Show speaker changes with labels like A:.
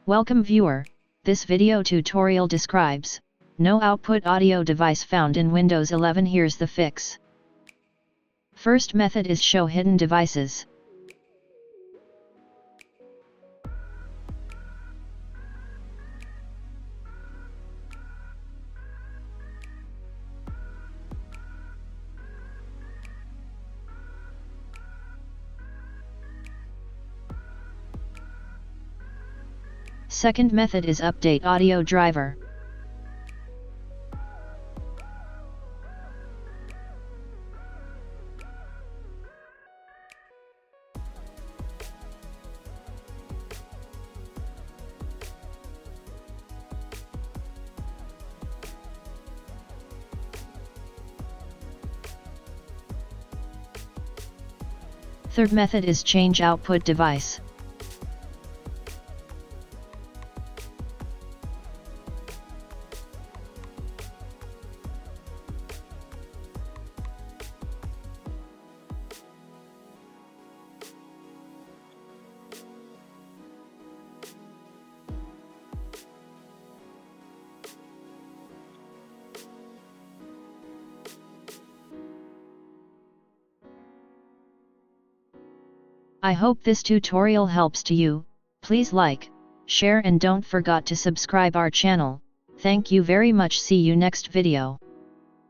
A: Welcome viewer, this video tutorial describes no output audio device found in Windows 11. Here's the fix. First method is show hidden devices. Second method is update audio driver. Third method is change output device. I hope this tutorial helps to you. Please like, share and don't forget to subscribe our channel. Thank you very much. See you next video.